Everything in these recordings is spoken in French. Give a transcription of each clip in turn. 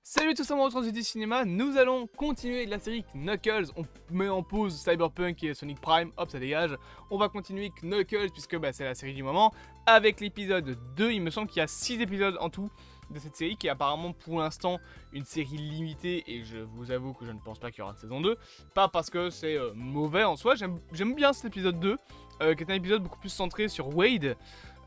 Salut tous, amoureux de Cinéma, nous allons continuer la série Knuckles. On met en pause Cyberpunk et Sonic Prime, hop ça dégage. On va continuer Knuckles puisque c'est la série du moment. Avec l'épisode 2, il me semble qu'il y a 6 épisodes en tout de cette série qui est apparemment pour l'instant une série limitée. Et je vous avoue que je ne pense pas qu'il y aura de saison 2. Pas parce que c'est mauvais en soi, j'aime bien cet épisode 2 qui est un épisode beaucoup plus centré sur Wade.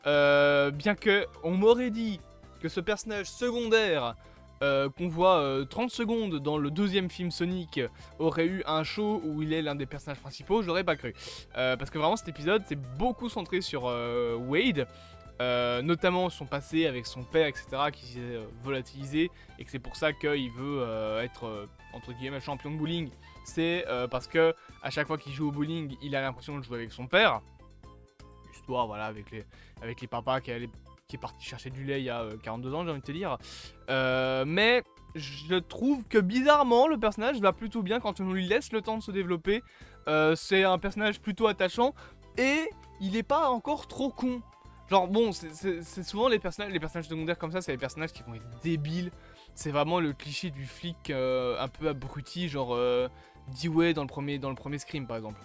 Bien que on m'aurait dit que ce personnage secondaire qu'on voit 30 secondes dans le deuxième film Sonic aurait eu un show où il est l'un des personnages principaux, je l'aurais pas cru. Parce que vraiment cet épisode c'est beaucoup centré sur Wade, notamment son passé avec son père, etc. qui s'est volatilisé et que c'est pour ça qu'il veut être entre guillemets champion de bowling. C'est parce que à chaque fois qu'il joue au bowling, il a l'impression de jouer avec son père. Histoire, voilà, avec les papas qui est parti chercher du lait il y a 42 ans, j'ai envie de te dire. Mais je trouve que bizarrement, le personnage va plutôt bien quand on lui laisse le temps de se développer. C'est un personnage plutôt attachant et il est pas encore trop con. Genre bon, c'est souvent les personnages secondaires comme ça, c'est les personnages qui vont être débiles. C'est vraiment le cliché du flic un peu abruti, genre Dewey dans le premier Scream par exemple.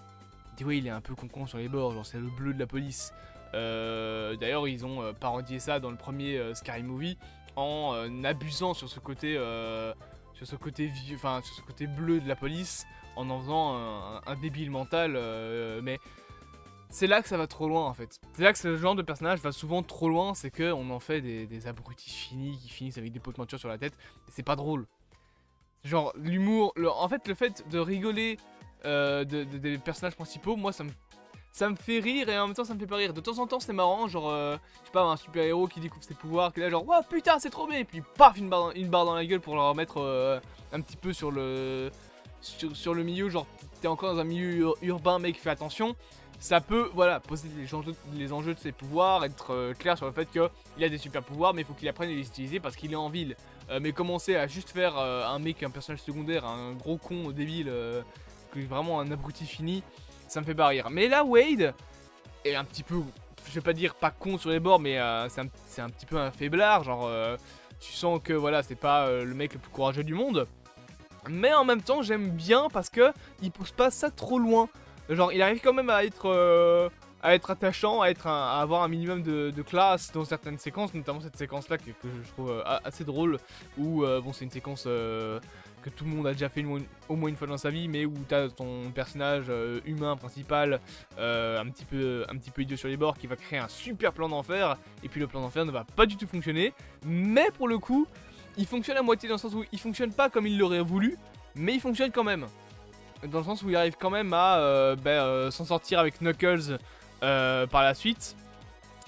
Dewey il est un peu con sur les bords, genre c'est le bleu de la police. D'ailleurs ils ont parodié ça dans le premier Scary Movie en abusant sur ce côté bleu de la police, en faisant un débile mental, mais c'est là que ça va trop loin en fait. C'est là que ce genre de personnage va souvent trop loin, c'est qu'on en fait des abrutis finis qui finissent avec des pots de peinture sur la tête, et c'est pas drôle. Genre l'humour, en fait le fait de rigoler des personnages principaux, moi ça me fait rire et en même temps ça me fait pas rire. De temps en temps c'est marrant, genre je sais pas, un super héros qui découvre ses pouvoirs, qui est là genre oh putain c'est trop bien, et puis paf une barre dans la gueule pour leur remettre un petit peu sur le milieu, genre t'es encore dans un milieu urbain mec, fais attention. Ça peut voilà poser les enjeux de ses pouvoirs, être clair sur le fait qu'il a des super pouvoirs mais il faut qu'il apprenne à les utiliser parce qu'il est en ville. Mais commencer à juste faire un personnage secondaire, un gros con débile, vraiment un abruti fini, ça me fait pas rire. Mais là, Wade est un petit peu, je vais pas dire pas con sur les bords, mais c'est un petit peu un faiblard. Genre, tu sens que voilà, c'est pas le mec le plus courageux du monde. Mais en même temps, j'aime bien parce que il pousse pas ça trop loin. Genre, il arrive quand même à être attachant, à avoir un minimum de classe dans certaines séquences, notamment cette séquence-là que je trouve assez drôle, où bon, c'est une séquence que tout le monde a déjà fait au moins une fois dans sa vie, mais où t'as ton personnage humain principal un petit peu idiot sur les bords qui va créer un super plan d'enfer, et puis le plan d'enfer ne va pas du tout fonctionner, mais pour le coup, il fonctionne à moitié dans le sens où il fonctionne pas comme il l'aurait voulu, mais il fonctionne quand même. Dans le sens où il arrive quand même à s'en sortir avec Knuckles par la suite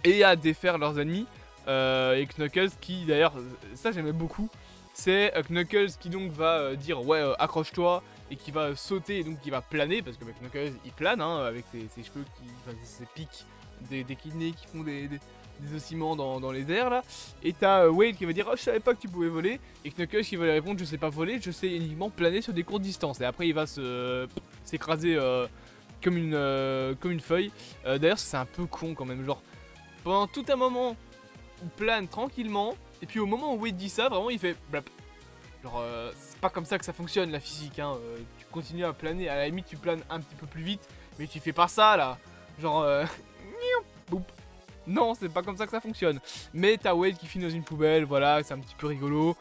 et à défaire leurs ennemis. Et Knuckles qui d'ailleurs, ça j'aimais beaucoup, c'est Knuckles qui donc va dire ouais accroche-toi et qui va sauter et donc qui va planer parce que Knuckles il plane avec ses cheveux ses pics des kidneys qui font des oscillements dans les airs là. Et t'as Wade qui va dire oh je savais pas que tu pouvais voler, et Knuckles qui va lui répondre je sais pas voler, je sais uniquement planer sur des courtes distances, et après il va s'écraser comme une feuille. D'ailleurs c'est un peu con quand même, genre pendant tout un moment il plane tranquillement et puis au moment où Wade dit ça vraiment il fait blap. Genre c'est pas comme ça que ça fonctionne la physique tu continues à planer, à la limite tu planes un petit peu plus vite mais tu fais pas ça là, genre boum. Non, c'est pas comme ça que ça fonctionne. Mais t'as Wade qui finit dans une poubelle, voilà, c'est un petit peu rigolo.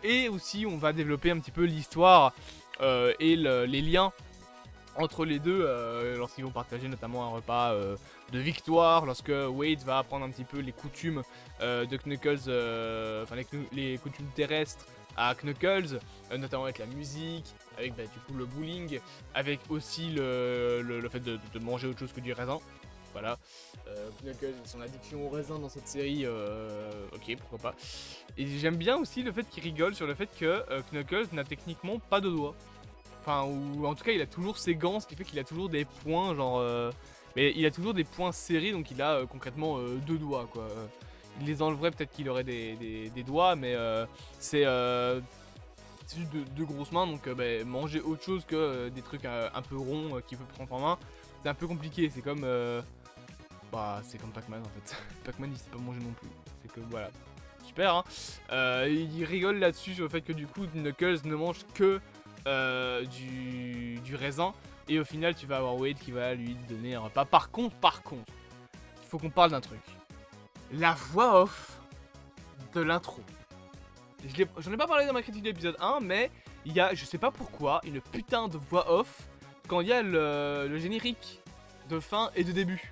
Et aussi, on va développer un petit peu l'histoire et les liens entre les deux lorsqu'ils vont partager notamment un repas de victoire, lorsque Wade va apprendre un petit peu les coutumes de Knuckles, enfin les coutumes terrestres à Knuckles, notamment avec la musique, avec du coup le bowling, avec aussi le fait de manger autre chose que du raisin. Voilà, Knuckles et son addiction au raisin dans cette série, ok, pourquoi pas. Et j'aime bien aussi le fait qu'il rigole sur le fait que Knuckles n'a techniquement pas de doigts. Enfin, ou en tout cas il a toujours ses gants, ce qui fait qu'il a toujours des points, genre... mais il a toujours des points serrés, donc il a concrètement deux doigts, quoi. Il les enlèverait, peut-être qu'il aurait des doigts, mais c'est juste deux grosses mains, donc manger autre chose que des trucs un peu ronds qu'il peut prendre en main, c'est un peu compliqué, c'est comme... c'est comme Pac-Man en fait. Pac-Man il sait pas manger non plus. C'est que voilà. super, hein. Il rigole là-dessus sur le fait que du coup Knuckles ne mange que du raisin. Et au final tu vas avoir Wade qui va lui donner un repas. Par contre, il faut qu'on parle d'un truc. La voix off de l'intro. J'en ai pas parlé dans ma critique de l'épisode 1, mais il y a, je sais pas pourquoi, une putain de voix off quand il y a le générique de fin et de début.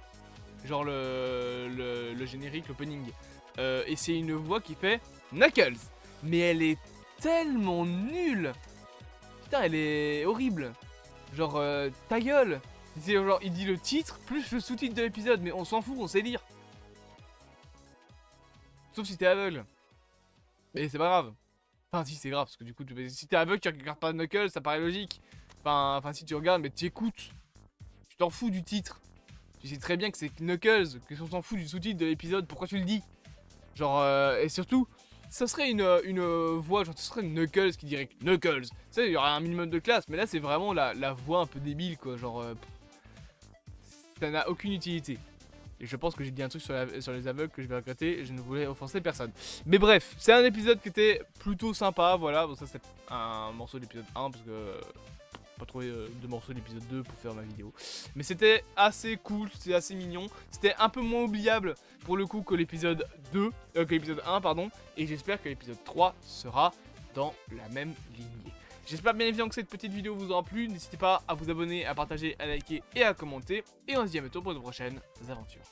Genre le générique, l'opening. Et c'est une voix qui fait Knuckles. Mais elle est tellement nulle. Putain, elle est horrible. Genre, ta gueule. Genre, il dit le titre plus le sous-titre de l'épisode, mais on s'en fout, on sait lire. Sauf si t'es aveugle. Mais c'est pas grave. Enfin, si, c'est grave, parce que du coup, si t'es aveugle, tu regardes pas Knuckles, ça paraît logique. Enfin, si tu regardes, mais tu écoutes. Tu t'en fous du titre. Tu sais très bien que c'est Knuckles, que on s'en fout du sous-titre de l'épisode, pourquoi tu le dis? Genre, et surtout, ça serait une voix, genre, ce serait une Knuckles qui dirait Knuckles. Tu sais, il y aurait un minimum de classe, mais là, c'est vraiment la voix un peu débile, quoi. Genre, ça n'a aucune utilité. Et je pense que j'ai dit un truc sur les aveugles que je vais regretter, et je ne voulais offenser personne. Mais bref, c'est un épisode qui était plutôt sympa, voilà. Bon, ça, c'est un morceau de l'épisode 1, parce que pas trouvé de morceaux de l'épisode 2 pour faire ma vidéo. Mais c'était assez cool, c'était assez mignon. C'était un peu moins oubliable pour le coup que l'épisode 1, pardon. Et j'espère que l'épisode 3 sera dans la même lignée. J'espère bien évidemment que cette petite vidéo vous aura plu. N'hésitez pas à vous abonner, à partager, à liker et à commenter. Et on se dit à bientôt pour de prochaines aventures.